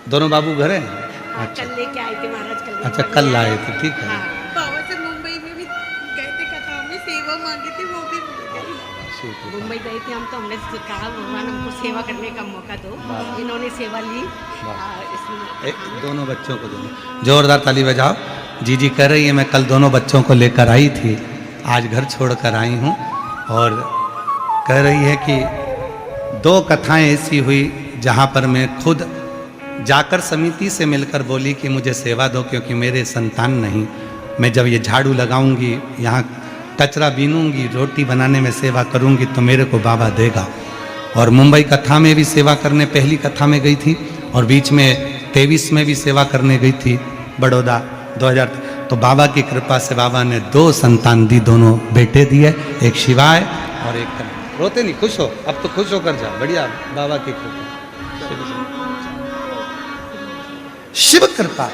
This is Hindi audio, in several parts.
दोनों बाबू घर हैं? कल लेके आए थे महाराज, कल। अच्छा, कल लाए थे, ठीक है। हाँ। बाबा से मुंबई में भी गए थे, कथा में सेवा मांगी थी, वो भी मिल गई। मुंबई गए थे हम, तो हमने कहा भगवान हमको सेवा करने का मौका दो। इन्होंने सेवा ली। दोनों बच्चों को दोनों जोरदार ताली बजाओ। जी कह रही है मैं कल दोनों बच्चों को लेकर आई थी, आज घर छोड़कर आई हूँ। और कह रही है कि 2 कथाएं ऐसी हुई जहाँ पर मैं खुद जाकर समिति से मिलकर बोली कि मुझे सेवा दो, क्योंकि मेरे संतान नहीं। मैं जब ये झाड़ू लगाऊंगी, यहाँ कचरा बीनूंगी, रोटी बनाने में सेवा करूंगी, तो मेरे को बाबा देगा। और मुंबई कथा में भी सेवा करने पहली कथा में गई थी, और बीच में 23 में भी सेवा करने गई थी, बड़ौदा 2000। तो बाबा की कृपा से बाबा ने 2 संतान दी, दोनों बेटे दिए, एक शिवाय और एक कन्हैया। रोते नहीं, खुश हो, अब तो खुश होकर जा, बढ़िया बाबा की कृपा, शिव कृपा।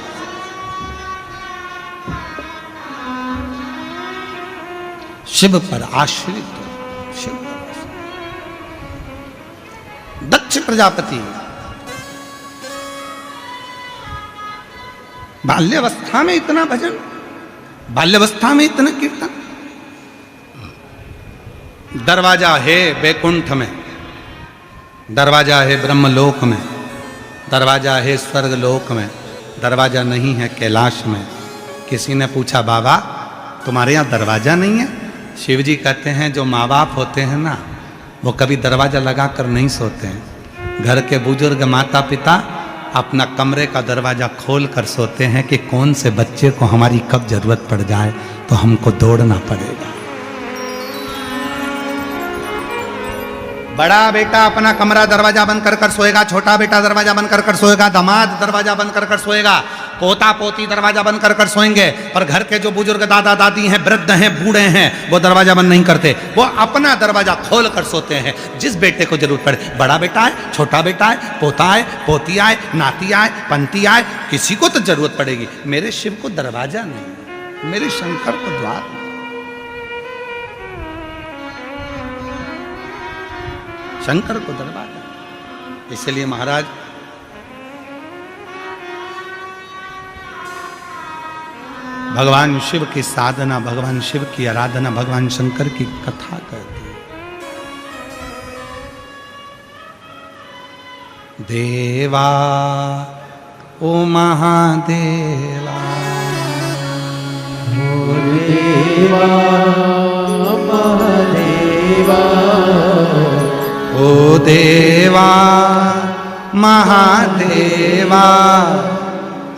शिव पर आश्रित हो, शिव पर आश्रित। दक्ष प्रजापति बाल्यावस्था में इतना भजन, बाल्यावस्था में इतना कीर्तन। दरवाजा है वैकुंठ में, दरवाजा है ब्रह्मलोक में, दरवाजा है स्वर्ग लोक में, दरवाजा नहीं है कैलाश में। किसी ने पूछा बाबा तुम्हारे यहाँ दरवाजा नहीं है? शिव जी कहते हैं जो माँ बाप होते हैं ना, वो कभी दरवाजा लगा कर नहीं सोते हैं। घर के बुजुर्ग माता पिता अपना कमरे का दरवाजा खोल कर सोते हैं कि कौन से बच्चे को हमारी कब जरूरत पड़ जाए तो हमको दौड़ना पड़ेगा। बड़ा बेटा अपना कमरा दरवाजा बंद कर कर सोएगा, छोटा बेटा दरवाजा बंद कर कर सोएगा, दामाद दरवाजा बंद कर कर सोएगा, पोता पोती दरवाजा बंद कर कर सोएंगे। पर घर के जो बुजुर्ग दादा दादी हैं, वृद्ध हैं, बूढ़े हैं, वो दरवाजा बंद नहीं करते, वो अपना दरवाजा खोल कर सोते हैं। जिस बेटे को जरूरत पड़े, बड़ा बेटा है, छोटा बेटा है, पोता है, पोती आए, नाती आए, पंती आए, किसी को तो जरूरत पड़ेगी। मेरे शिव को दरवाजा नहीं, मेरे शंकर को द्वार नहीं। शंकर को दरवाजा। इसलिए महाराज भगवान शिव की साधना, भगवान शिव की आराधना, भगवान शंकर की कथा करते हैं। देवा ओ महादेवा, ओ देवा महादेवा, ओ देवा महादेवा,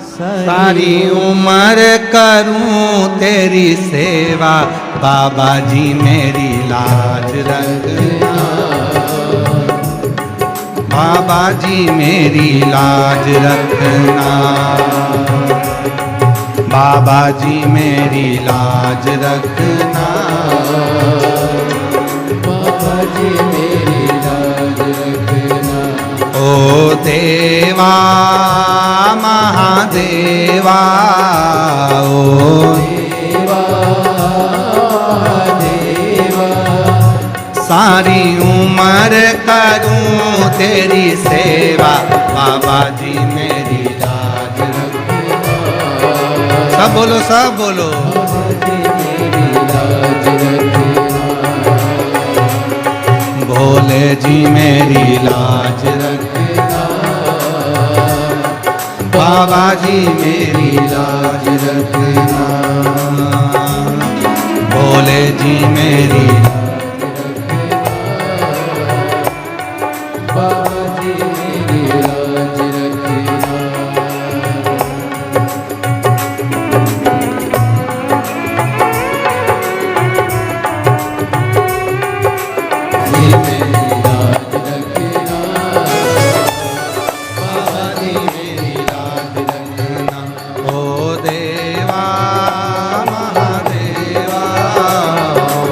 सारी उम्र करूं तेरी सेवा, बाबा जी मेरी लाज रखना, बाबा जी मेरी लाज रखना, बाबा जी मेरी लाज रखना, बाबा जी मेरी लाज रखना। ओ देवा महादेवा, ओ देवा देवा, सारी उम्र करूं तेरी सेवा, बाबा जी मेरी लाज रखना। सब बोलो, सब बोलो। बाबा जी मेरी लाज रखना, भोले जी मेरी लाज रखना, बाबा जी मेरी लाज रखना, भोले जी मेरी बाबा जी मेरी लाज रखना। जी मेरी लाज रखना, बाबा जी मेरी लाज रखना। ओ देवा महादेवा,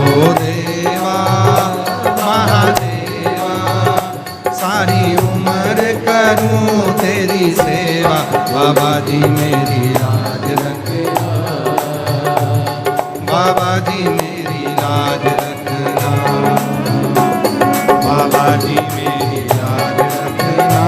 ओ देवा महादेवा, सारी उम्र करूं तेरी सेवा, बाबा जी मेरी लाज रखना, बाबा जी मेरी लाज रखना, बाबा जी मेरी लाज रखना,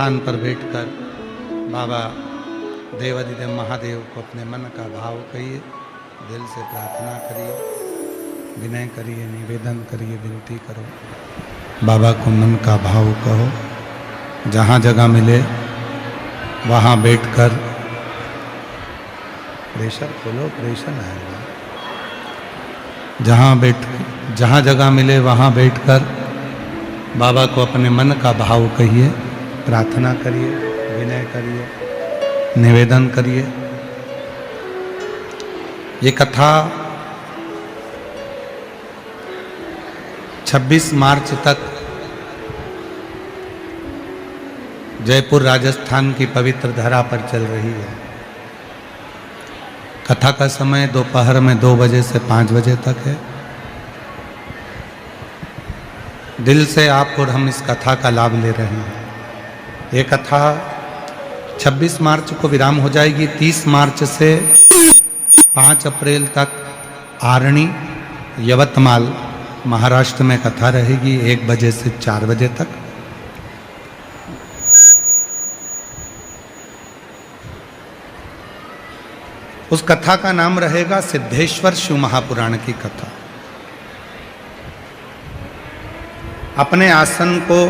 स्थान पर बैठकर बाबा देवाधिदेव महादेव को अपने मन का भाव कहिए, दिल से प्रार्थना करिए, विनय करिए, निवेदन करिए, विनती करो, बाबा को मन का भाव कहो। जहाँ जगह मिले वहाँ बैठकर, प्रेशर खोलो, प्रेशर आएगा। जहाँ जगह मिले वहाँ बैठकर बाबा को अपने मन का भाव कहिए, प्रार्थना करिए, विनय करिए, निवेदन करिए। ये कथा 26 मार्च तक जयपुर राजस्थान की पवित्र धरा पर चल रही है। कथा का समय दोपहर में 2 बजे से 5 बजे तक है। दिल से आप और हम इस कथा का लाभ ले रहे हैं। ये कथा 26 मार्च को विराम हो जाएगी। 30 मार्च से 5 अप्रैल तक आरणी, यवतमाल, महाराष्ट्र में कथा रहेगी 1 बजे से 4 बजे तक। उस कथा का नाम रहेगा सिद्धेश्वर शिव महापुराण की कथा। अपने आसन को,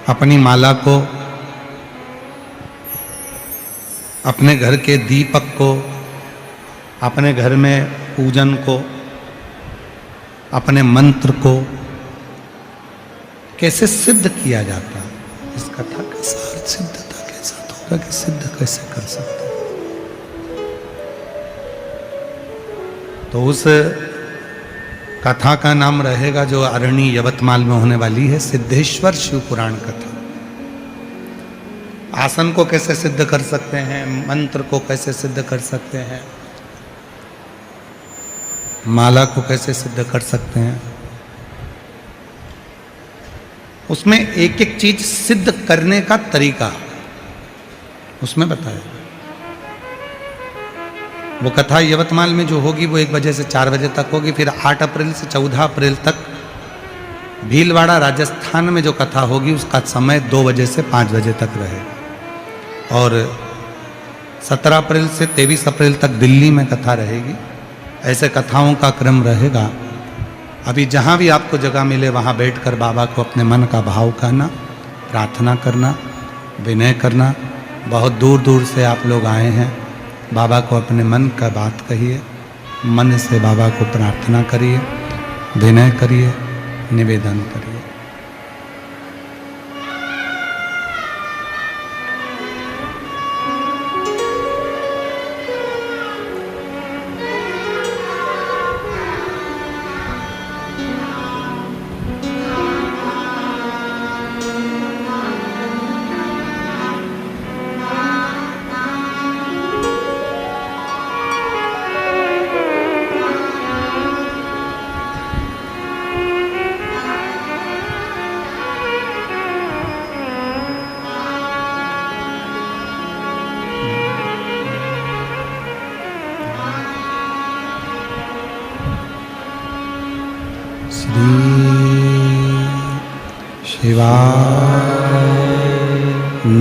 अपनी माला को, अपने घर के दीपक को, अपने घर में पूजन को, अपने मंत्र को कैसे सिद्ध किया जाता है, इस कथा का सार सिद्धता के साथ होगा कि सिद्ध कैसे कर सकते हैं। तो उस कथा का नाम रहेगा, जो अरणी यवतमाल में होने वाली है, सिद्धेश्वर शिव पुराण कथा। आसन को कैसे सिद्ध कर सकते हैं, मंत्र को कैसे सिद्ध कर सकते हैं, माला को कैसे सिद्ध कर सकते हैं, उसमें एक एक चीज सिद्ध करने का तरीका उसमें बताया। वो कथा यवतमाल में जो होगी वो 1 बजे से 4 बजे तक होगी। फिर 8 अप्रैल से 14 अप्रैल तक भीलवाड़ा राजस्थान में जो कथा होगी उसका समय 2 बजे से 5 बजे तक रहेगा। और 17 अप्रैल से 23 अप्रैल तक दिल्ली में कथा रहेगी। ऐसे कथाओं का क्रम रहेगा। अभी जहाँ भी आपको जगह मिले वहाँ बैठकर बाबा को अपने मन का भाव कहना, प्रार्थना करना, विनय करना। बहुत दूर दूर से आप लोग आए हैं, बाबा को अपने मन का बात कहिए, मन से बाबा को प्रार्थना करिए, विनय करिए, निवेदन करिए।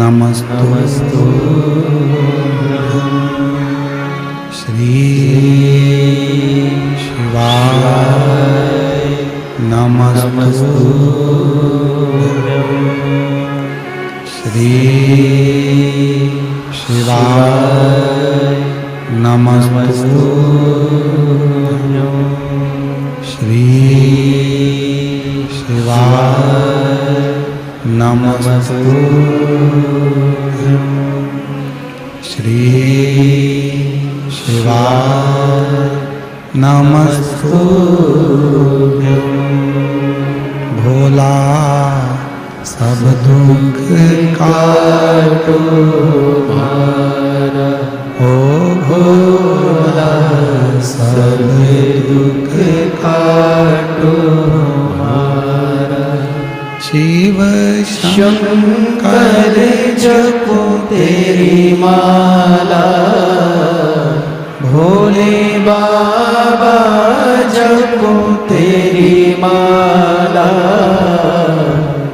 नमस्तु श्री शिवाय नमस्तु श्री शिवाय नमस्तु श्री शिवाय नमस्तु श्री शिवाय नमस्तु भोला सब दुख काटो भारा, ओ भोला सब दुख काटो भारा। शिव शंकर जपो तेरी माला, भोले बाबा जपो तेरी माला।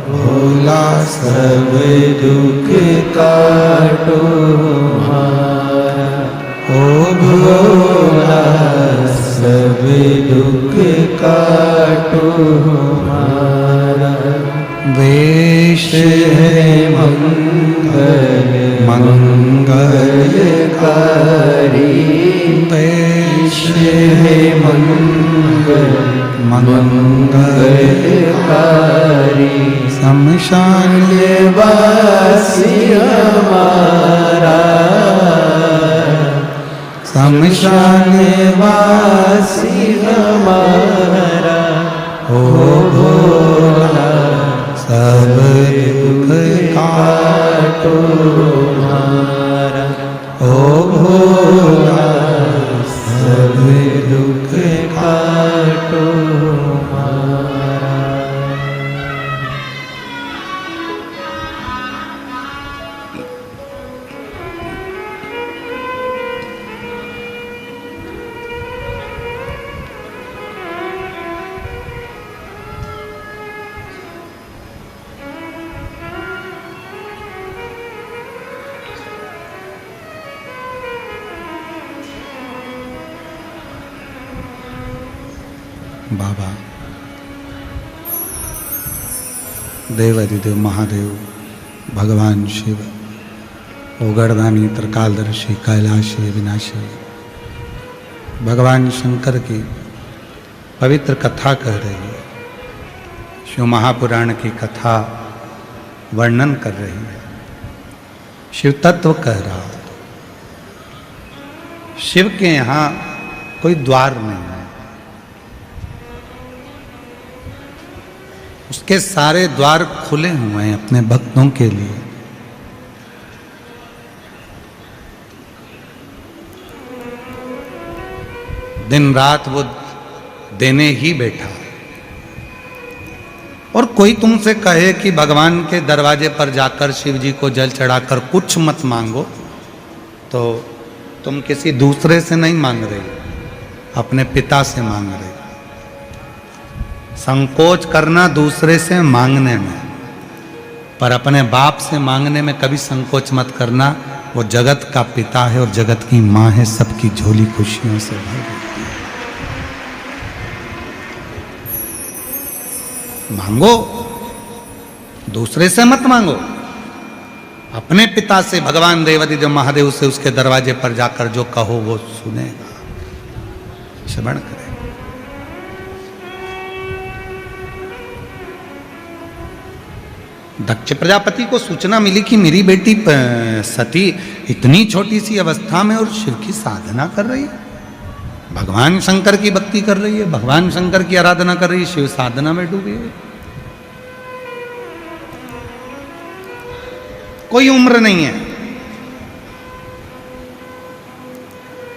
भोला सब दुख काटो हमारा। ओ भोला सब दुख काटो हमारा। वेश है मंगल मंगलकारी, वेश है मंगल मंगलकारी। शमशान वासी हमारा, शमशान वासी हमारा। ओ भोला सब दुख काटो हमारा। ओ भोला सब दुख काटो हमारा। बाबा देवाधिदेव महादेव भगवान शिव ओगरदानी त्रिकालदर्शी कैलाशी विनाशी भगवान शंकर की पवित्र कथा कह रही है। शिव महापुराण की कथा वर्णन कर रही है। शिव तत्व कह रहा है। शिव के यहाँ कोई द्वार नहीं है, उसके सारे द्वार खुले हुए हैं अपने भक्तों के लिए। दिन रात वो देने ही बैठा। और कोई तुमसे कहे कि भगवान के दरवाजे पर जाकर शिव जी को जल चढ़ाकर कुछ मत मांगो, तो तुम किसी दूसरे से नहीं मांग रहे, अपने पिता से मांग रहे। संकोच करना दूसरे से मांगने में, पर अपने बाप से मांगने में कभी संकोच मत करना। वो जगत का पिता है और जगत की माँ है, सबकी झोली खुशियों से भर देती है। मांगो, दूसरे से मत मांगो, अपने पिता से, भगवान देवाधिदेव महादेव से उसके दरवाजे पर जाकर जो कहो वो सुनेगा, श्रवण करे। दक्ष प्रजापति को सूचना मिली कि मेरी बेटी सती इतनी छोटी सी अवस्था में और शिव की साधना कर रही है, भगवान शंकर की भक्ति कर रही है, भगवान शंकर की आराधना कर रही है, शिव साधना में डूबी है। कोई उम्र नहीं है,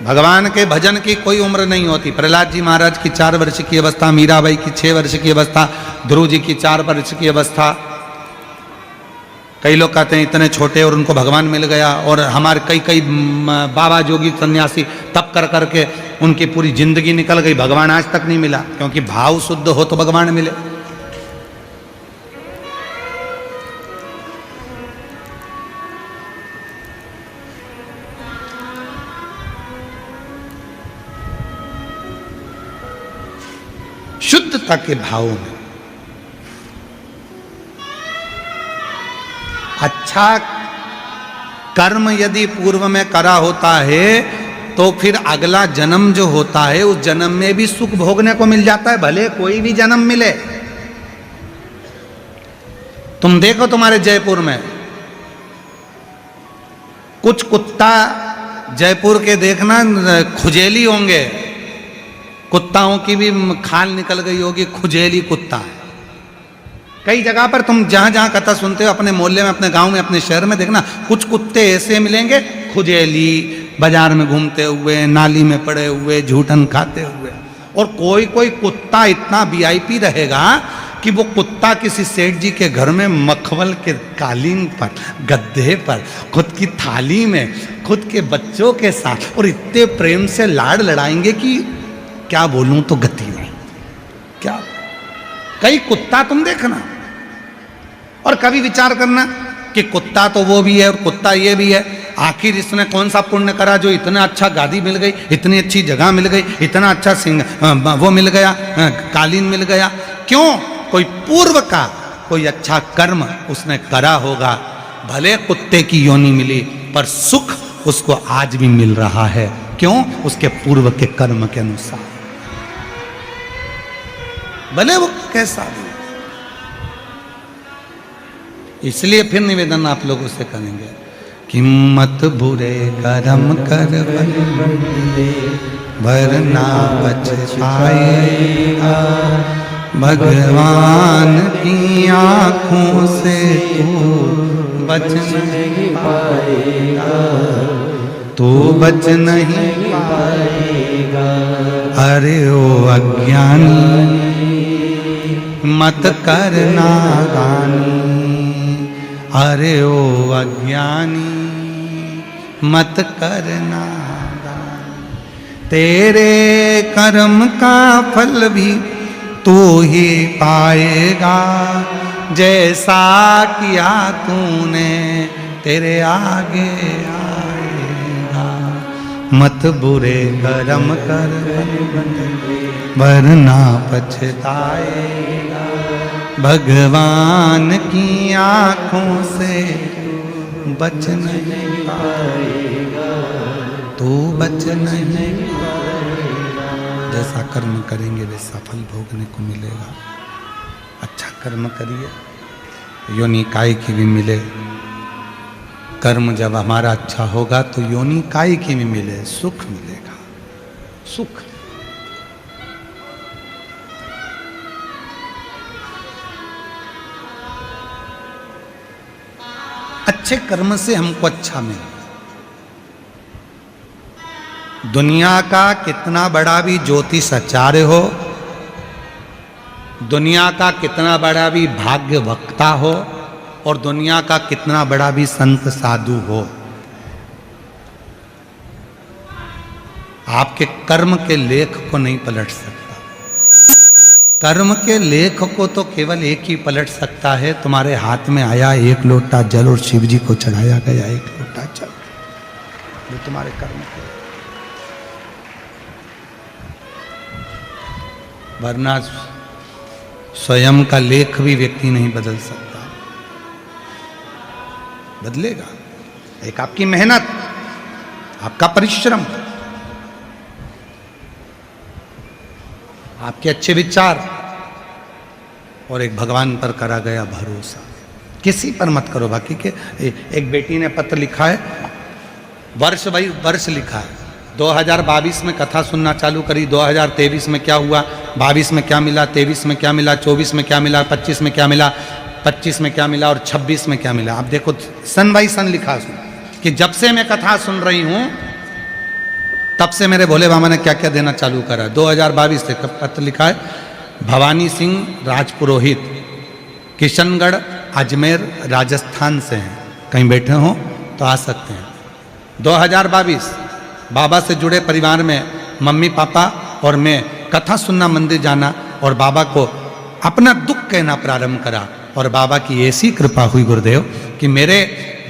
भगवान के भजन की कोई उम्र नहीं होती। प्रहलाद जी महाराज की 4 वर्ष की अवस्था, मीराबाई की 6 वर्ष की अवस्था, ध्रुव जी की 4 वर्ष की अवस्था। कई लोग कहते हैं इतने छोटे और उनको भगवान मिल गया, और हमारे कई बाबा जोगी सन्यासी तप कर करके उनकी पूरी जिंदगी निकल गई, भगवान आज तक नहीं मिला। क्योंकि भाव शुद्ध हो तो भगवान मिले। शुद्धता के भाव में अच्छा कर्म यदि पूर्व में करा होता है तो फिर अगला जन्म जो होता है उस जन्म में भी सुख भोगने को मिल जाता है, भले कोई भी जन्म मिले। तुम देखो तुम्हारे जयपुर में कुछ कुत्ता, जयपुर के देखना खुजेली होंगे, कुत्ताओं की भी खाल निकल गई होगी, खुजेली कुत्ता है। कई जगह पर तुम जहां जहां कथा सुनते हो, अपने मोहल्ले में, अपने गांव में, अपने शहर में देखना, कुछ कुत्ते ऐसे मिलेंगे खुजेली, बाजार में घूमते हुए, नाली में पड़े हुए, झूठन खाते हुए। और कोई कोई कुत्ता इतना वीआईपी रहेगा कि वो कुत्ता किसी सेठ जी के घर में मखमल के कालीन पर, गद्दे पर, खुद की थाली में, खुद के बच्चों के साथ, और इतने प्रेम से लाड़ लड़ाएंगे कि क्या बोलूं तो गति नहीं। क्या कई कुत्ता तुम देखना और कभी विचार करना कि कुत्ता तो वो भी है और कुत्ता ये भी है, आखिर इसने कौन सा पुण्य करा जो इतना अच्छा गादी मिल गई, इतनी अच्छी जगह मिल गई, इतना अच्छा वो मिल गया, कालीन मिल गया। क्यों? कोई पूर्व का कोई अच्छा कर्म उसने करा होगा। भले कुत्ते की योनि मिली पर सुख उसको आज भी मिल रहा है। क्यों? उसके पूर्व के कर्म के अनुसार, भले वो कैसा भी। इसलिए फिर निवेदन आप लोगों से करेंगे कि मत बुरे कर्म कर वरना पछताएगा, भगवान की आंखों से तू बच नहीं पाएगा, तू बच नहीं पाएगा। अरे ओ अज्ञानी मत करना दानी, अरे ओ अज्ञानी मत करना दानी, तेरे कर्म का फल भी तू ही पाएगा, जैसा किया तूने तेरे आगे आएगा। मत बुरे कर्म कर वरना पछताएगा, भगवान की आंखों से बच नहीं पाएगा, तू बच नहीं पाएगा। जैसा कर्म करेंगे वैसा फल भोगने को मिलेगा। अच्छा कर्म करिए योनि काय की भी मिले। कर्म जब हमारा अच्छा होगा तो योनि काय की भी मिले, सुख मिलेगा, सुख। अच्छे कर्म से हमको अच्छा मिले। दुनिया का कितना बड़ा भी ज्योतिष आचार्य हो, दुनिया का कितना बड़ा भी भाग्य वक्ता हो, और दुनिया का कितना बड़ा भी संत साधु हो, आपके कर्म के लेख को नहीं पलट सकता। कर्म के लेख को तो केवल एक ही पलट सकता है, तुम्हारे हाथ में आया एक लोटा जल और शिव जी को चढ़ाया गया एक लोटा जल, जो तुम्हारे कर्म के। वरना स्वयं का लेख भी व्यक्ति नहीं बदल सकता। बदलेगा एक आपकी मेहनत, आपका परिश्रम, आपके अच्छे विचार और एक भगवान पर करा गया भरोसा। किसी पर मत करो। बाकी के एक बेटी ने पत्र लिखा है, वर्ष भाई वर्ष लिखा है, 2022 में कथा सुनना चालू करी, 2023 में क्या हुआ, 22 में क्या मिला, 23 में क्या मिला, 24 में क्या मिला, 25 में क्या मिला, 25 में क्या मिला और 26 में क्या मिला। आप देखो सन बाई सन लिखा सुन कि जब से मैं कथा सुन रही हूं तब से मेरे भोले बाबा ने क्या क्या देना चालू करा। 2022 से पत्र लिखा है, भवानी सिंह राजपुरोहित, किशनगढ़ अजमेर राजस्थान से हैं, कहीं बैठे हो तो आ सकते हैं। 2022 बाबा से जुड़े परिवार में मम्मी पापा और मैं कथा सुनना, मंदिर जाना और बाबा को अपना दुख कहना प्रारंभ करा। और बाबा की ऐसी कृपा हुई गुरुदेव कि मेरे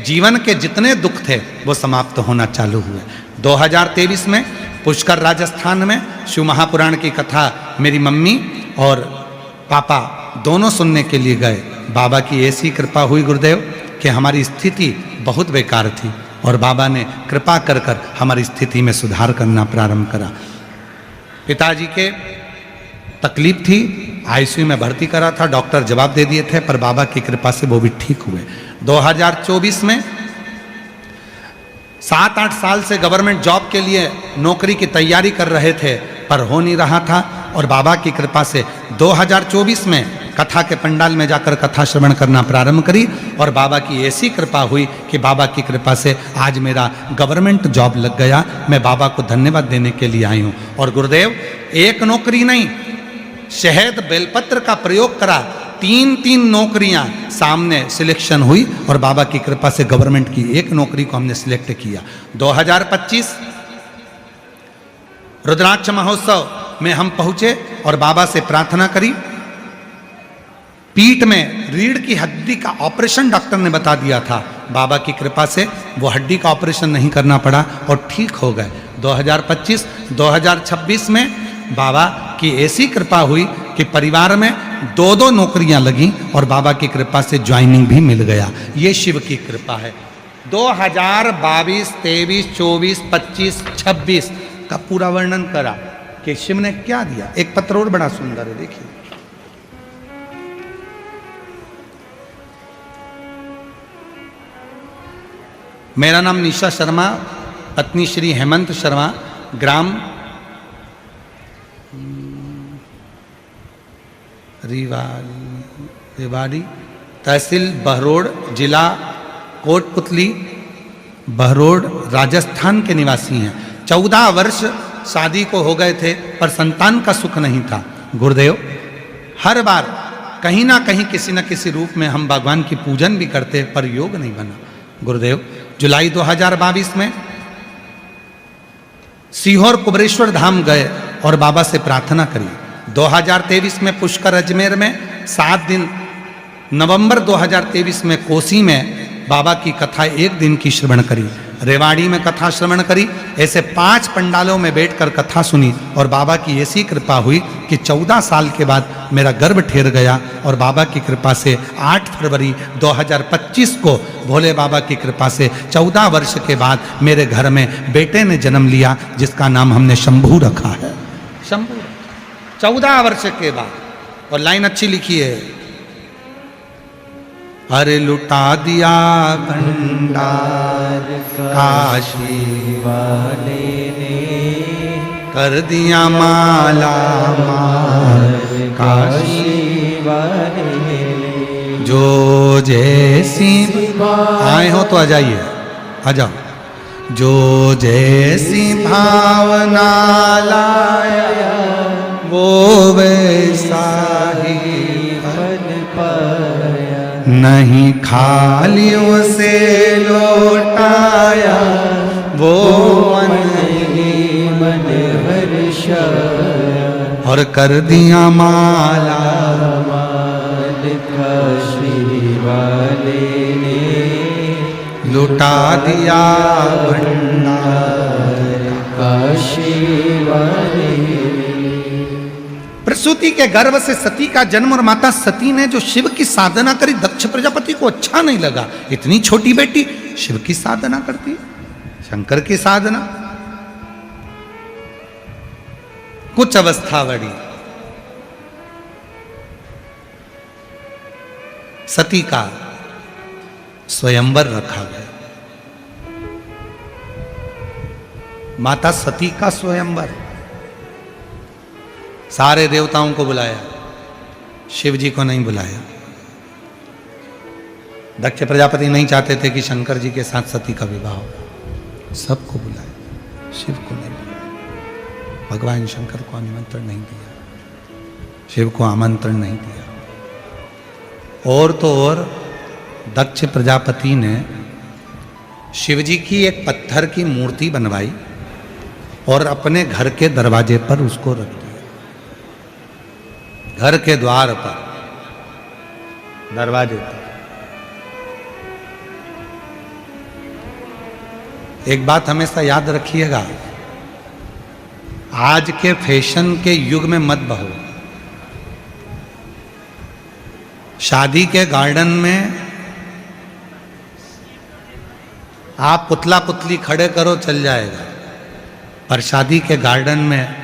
जीवन के जितने दुख थे वो समाप्त होना चालू हुए। 2023 में पुष्कर राजस्थान में शिव महापुराण की कथा मेरी मम्मी और पापा दोनों सुनने के लिए गए। बाबा की ऐसी कृपा हुई गुरुदेव कि हमारी स्थिति बहुत बेकार थी और बाबा ने कृपा कर कर हमारी स्थिति में सुधार करना प्रारंभ करा। पिताजी के तकलीफ थी, आईसीयू में भर्ती करा था, डॉक्टर जवाब दे दिए थे, पर बाबा की कृपा से वो भी ठीक हुए। 2024 में 7-8 साल से गवर्नमेंट जॉब के लिए नौकरी की तैयारी कर रहे थे पर हो नहीं रहा था, और बाबा की कृपा से 2024 में कथा के पंडाल में जाकर कथा श्रवण करना प्रारंभ करी और बाबा की ऐसी कृपा हुई कि बाबा की कृपा से आज मेरा गवर्नमेंट जॉब लग गया। मैं बाबा को धन्यवाद देने के लिए आई हूँ। और गुरुदेव एक नौकरी नहीं, शहद बेलपत्र का प्रयोग करा, 3-3 नौकरियां सामने सिलेक्शन हुई और बाबा की कृपा से गवर्नमेंट की एक नौकरी को हमने सिलेक्ट किया। 2025 रुद्राक्ष महोत्सव में हम पहुंचे और बाबा से प्रार्थना करी पीठ में रीढ़ की हड्डी का ऑपरेशन डॉक्टर ने बता दिया था। बाबा की कृपा से वो हड्डी का ऑपरेशन नहीं करना पड़ा और ठीक हो गए। 2025-2026 में बाबा की ऐसी कृपा हुई कि परिवार में 2-2 नौकरियां लगी और बाबा की कृपा से ज्वाइनिंग भी मिल गया। ये शिव की कृपा है। 2022, 23, 24, 25, 26 का पूरा वर्णन करा कि शिव ने क्या दिया। एक पत्र और बड़ा सुंदर है, देखिए। मेरा नाम निशा शर्मा, पत्नी श्री हेमंत शर्मा, ग्राम रेवाड़ी, तहसील बहरोड, जिला कोटपुतली, बहरोड, राजस्थान के निवासी हैं। 14 वर्ष शादी को हो गए थे पर संतान का सुख नहीं था। गुरुदेव, हर बार कहीं ना कहीं किसी न किसी रूप में हम भगवान की पूजन भी करते पर योग नहीं बना। गुरुदेव, जुलाई 2022 में सीहोर कुबरेश्वर धाम गए और बाबा से प्रार्थना करी। 2023 में पुष्कर अजमेर में 7 दिन, नवंबर 2023 में कोसी में बाबा की कथा 1 दिन की श्रवण करी, रेवाड़ी में कथा श्रवण करी। ऐसे 5 पंडालों में बैठकर कथा सुनी और बाबा की ऐसी कृपा हुई कि 14 साल के बाद मेरा गर्भ ठहर गया और बाबा की कृपा से 8 फरवरी 2025 को भोले बाबा की कृपा से 14 वर्ष के बाद मेरे घर में बेटे ने जन्म लिया जिसका नाम हमने शंभू रखा है। शंभू 14 वर्ष के बाद। और लाइन अच्छी लिखी है, अरे लुटा दिया भंडार काशी वाले ने, कर दिया माला मार काशी वाले ने। जो जैसी आए हो तो आ जाइए, आ जाओ। जो जैसी भावना लाया वो वैसा ही बन पाया, नहीं खाली उसे लौटाया वो मन ही मन हर्षाया, और कर दिया माला माल काशी वाले ने, लुटा दिया भंडार काशी वाले। प्रसूति के गर्भ से सती का जन्म और माता सती ने जो शिव की साधना करी, दक्ष प्रजापति को अच्छा नहीं लगा। इतनी छोटी बेटी शिव की साधना करती, शंकर की साधना। कुछ अवस्था बढ़ी, सती का स्वयंवर रखा गया। माता सती का स्वयंवर, सारे देवताओं को बुलाया, शिव जी को नहीं बुलाया। दक्ष प्रजापति नहीं चाहते थे कि शंकर जी के साथ सती का विवाह हो, सबको बुलाया, शिव को नहीं बुलाया। भगवान शंकर को निमंत्रण नहीं दिया, शिव को आमंत्रण नहीं दिया। और तो और दक्ष प्रजापति ने शिव जी की एक पत्थर की मूर्ति बनवाई और अपने घर के दरवाजे पर उसको रख दिया, घर के द्वार पर, दरवाजे पर। एक बात हमेशा याद रखिएगा, आज के फैशन के युग में मत बहो। शादी के गार्डन में आप पुतला पुतली खड़े करो चल जाएगा, पर शादी के गार्डन में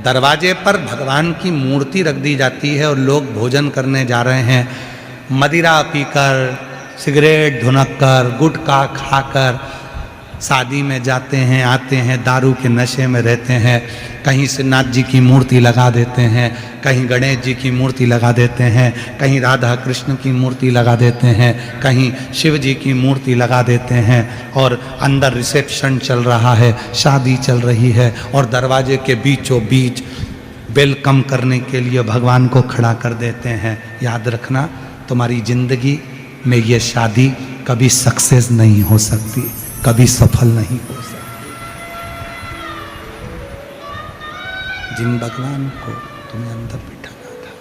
दरवाजे पर भगवान की मूर्ति रख दी जाती है और लोग भोजन करने जा रहे हैं, मदिरा पीकर, सिगरेट धुनक्कर, गुटखा खाकर शादी में जाते हैं, आते हैं, दारू के नशे में रहते हैं। कहीं श्रीनाथ जी की मूर्ति लगा देते हैं, कहीं गणेश जी की मूर्ति लगा देते हैं, कहीं राधा कृष्ण की मूर्ति लगा देते हैं, कहीं शिव जी की मूर्ति लगा देते हैं, और अंदर रिसेप्शन चल रहा है, शादी चल रही है, और दरवाजे के बीचों बीच वेलकम करने के लिए भगवान को खड़ा कर देते हैं। याद रखना, तुम्हारी जिंदगी में ये शादी कभी सक्सेस नहीं हो सकती, कभी सफल नहीं हो सकती। जिन भगवान को तुम्हें अंदर बिठाना था,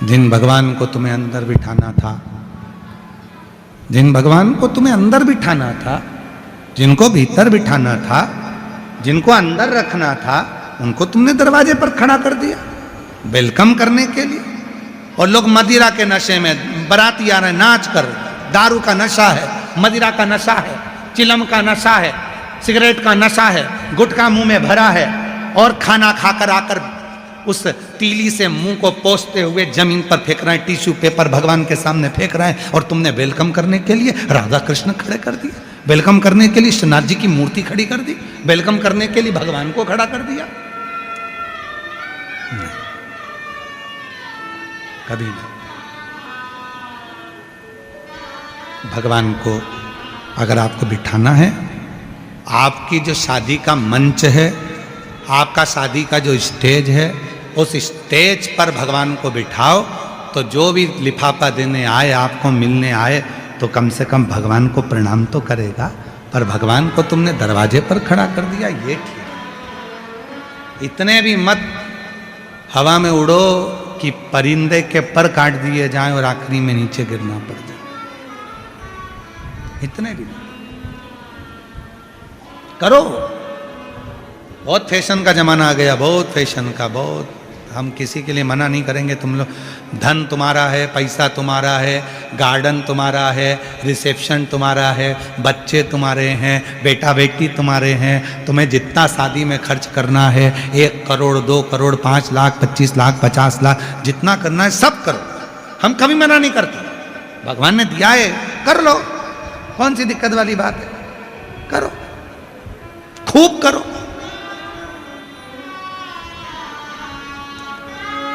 जिन भगवान को तुम्हें अंदर बिठाना था, जिन भगवान को तुम्हें अंदर बिठाना था, जिनको भीतर बिठाना था, जिनको अंदर रखना था, उनको तुमने दरवाजे पर खड़ा कर दिया वेलकम करने के लिए। और लोग मदिरा के नशे में, बाराती आ रहे नाच कर, दारू का नशा है, मदिरा का नशा है, चिलम का नशा है, सिगरेट का नशा है, गुटखा मुंह में भरा है, और खाना खाकर आकर उस तीली से मुंह को पोंछते हुए जमीन पर फेंक रहे हैं, टिश्यू पेपर भगवान के सामने फेंक रहे हैं। और तुमने वेलकम करने के लिए राधा कृष्ण खड़े कर दिए, वेलकम करने के लिए श्रीनाथ जी की मूर्ति खड़ी कर दी, वेलकम करने के लिए भगवान को खड़ा कर दिया। नहीं, कभी नहीं। भगवान को अगर आपको बिठाना है, आपकी जो शादी का मंच है, आपका शादी का जो स्टेज है, उस स्टेज पर भगवान को बिठाओ। तो जो भी लिफाफा देने आए, आपको मिलने आए, तो कम से कम भगवान को प्रणाम तो करेगा। पर भगवान को तुमने दरवाजे पर खड़ा कर दिया, ये ठीक। इतने भी मत हवा में उड़ो कि परिंदे के पर काट दिए जाएं और आखिरी में नीचे गिरना पड़ जाए। इतने भी करो। बहुत फैशन का जमाना आ गया, बहुत फैशन का, बहुत। हम किसी के लिए मना नहीं करेंगे। तुम लोग, धन तुम्हारा है, पैसा तुम्हारा है, गार्डन तुम्हारा है, रिसेप्शन तुम्हारा है, बच्चे तुम्हारे हैं, बेटा बेटी तुम्हारे हैं। तुम्हें जितना शादी में खर्च करना है, 1 करोड़ 2 करोड़ 5 लाख 25 लाख 50 लाख जितना करना है सब करो। हम कभी मना नहीं करते। भगवान ने दिया है, कर लो। कौन सी दिक्कत वाली बात है? करो, खूब करो।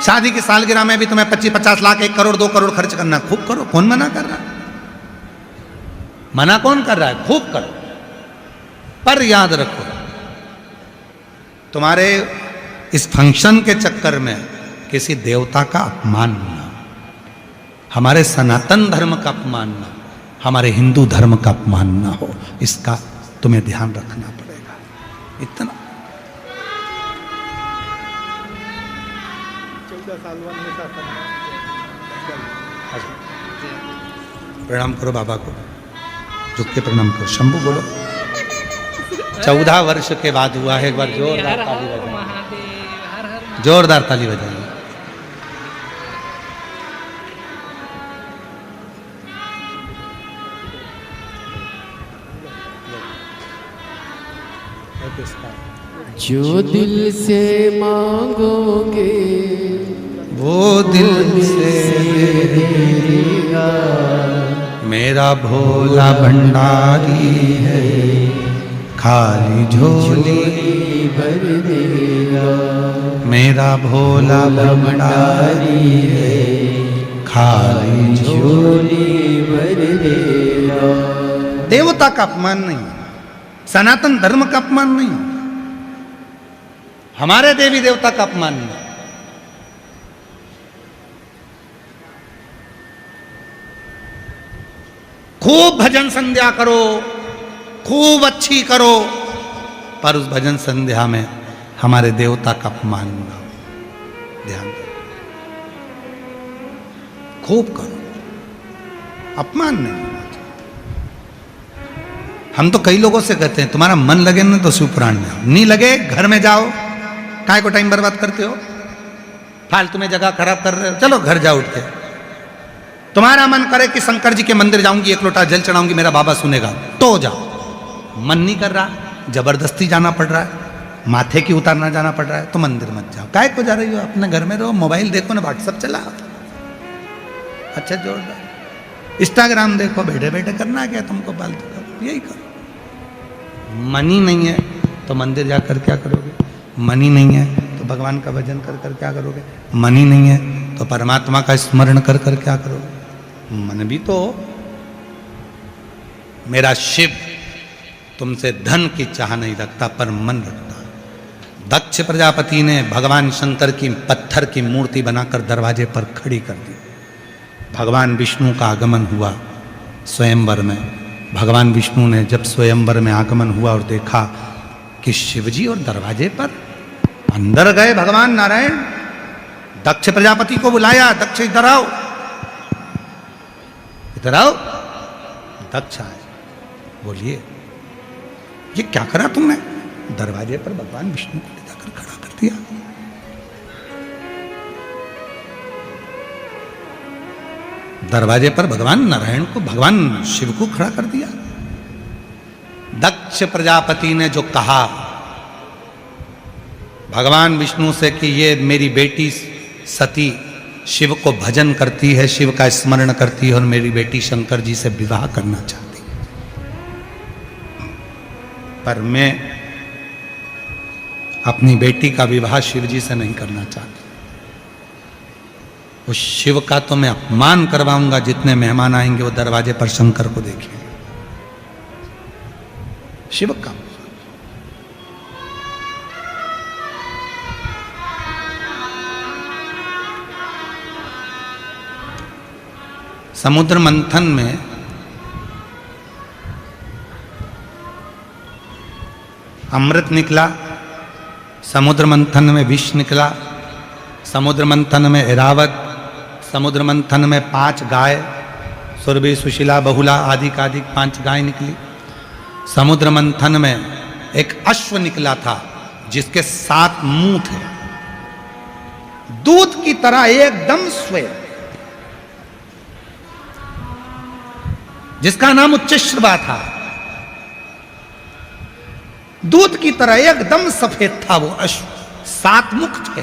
शादी की सालगिरह में भी तुम्हें 25-50 लाख 1 करोड़ 2 करोड़ खर्च करना, खूब करो। कौन मना कर रहा है? मना कौन कर रहा है? खूब करो। पर याद रखो, तुम्हारे इस फंक्शन के चक्कर में किसी देवता का अपमान ना, हमारे सनातन धर्म का अपमान ना, हमारे हिंदू धर्म का अपमान ना हो, इसका तुम्हें ध्यान रखना पड़ेगा। इतना 14 साल प्रणाम करो बाबा को, झुक के प्रणाम करो। शंभू बोलो। 14 वर्ष के बाद हुआ है। एक बार जोरदार ताली बजाइए, जोरदार ताली बजाइए। जो दिल से मांगोगे वो दिल से देगा, मेरा भोला भंडारी है, खाली झोली भर देगा। मेरा भोला भंडारी है, खाली झोली भर देगा। देवता का अपमान नहीं, सनातन धर्म का अपमान नहीं, हमारे देवी देवता का अपमान नहीं। खूब भजन संध्या करो, खूब अच्छी करो, पर उस भजन संध्या में हमारे देवता का अपमान ना हो। ध्यान दो, खूब करो, अपमान नहीं होना चाहिए। हम तो कई लोगों से कहते हैं तुम्हारा मन लगे ना तो शिवपुराण में आओ, नहीं लगे घर में जाओ। काहे को टाइम बर्बाद करते हो? फालतू में जगह खराब कर रहे हो। चलो घर जाओ उठ के। तुम्हारा मन करे कि शंकर जी के मंदिर जाऊंगी, 1 लोटा जल चढ़ाऊंगी, मेरा बाबा सुनेगा, तो जाओ। मन नहीं कर रहा, जबरदस्ती जाना पड़ रहा है, माथे की उतारना जाना पड़ रहा है, तो मंदिर मत जाओ। काहे को जा रही हो? अपने घर में रहो, मोबाइल देखो ना, व्हाट्सअप चलाओ। अच्छा जोरदार इंस्टाग्राम देखो, बैठे बैठे करना क्या तुमको? फालतू का यही करो। मनी नहीं है तो मंदिर जाकर क्या करोगे? मनी नहीं है तो भगवान का भजन कर कर क्या करोगे? मनी नहीं है तो परमात्मा का स्मरण कर कर क्या करोगे? मन भी तो। मेरा शिव तुमसे धन की चाह नहीं रखता, पर मन रखता। दक्ष प्रजापति ने भगवान शंकर की पत्थर की मूर्ति बनाकर दरवाजे पर खड़ी कर दी। भगवान विष्णु का आगमन हुआ स्वयंवर में। भगवान विष्णु ने जब स्वयंवर में आगमन हुआ और देखा कि शिवजी और दरवाजे पर, अंदर गए भगवान नारायण, दक्ष प्रजापति को बुलाया, दक्ष इधर आओ, इधर आओ। दक्ष आए, बोलिए ये क्या करा तुमने? दरवाजे पर भगवान विष्णु को ले जाकर खड़ा कर दिया। दरवाजे पर भगवान नारायण को, भगवान शिव को खड़ा कर दिया। दक्ष प्रजापति ने जो कहा भगवान विष्णु से कि ये मेरी बेटी सती शिव को भजन करती है, शिव का स्मरण करती है और मेरी बेटी शंकर जी से विवाह करना चाहती है, पर मैं अपनी बेटी का विवाह शिव जी से नहीं करना चाहती। उस शिव का तो मैं अपमान करवाऊंगा, जितने मेहमान आएंगे वो दरवाजे पर शंकर को देखेंगे। शिव का समुद्र मंथन में अमृत निकला, समुद्र मंथन में विष निकला, समुद्र मंथन में ऐरावत, समुद्र मंथन में 5 गाय, सुरभि, सुशीला, बहुला आदि का अधिक 5 गाय निकली। समुद्र मंथन में एक अश्व निकला था जिसके 7 मुंह थे, दूध की तरह एकदम श्वेत, जिसका नाम उच्चश्रवा था। दूध की तरह एकदम सफेद था वो अश्व, 7 मुख थे।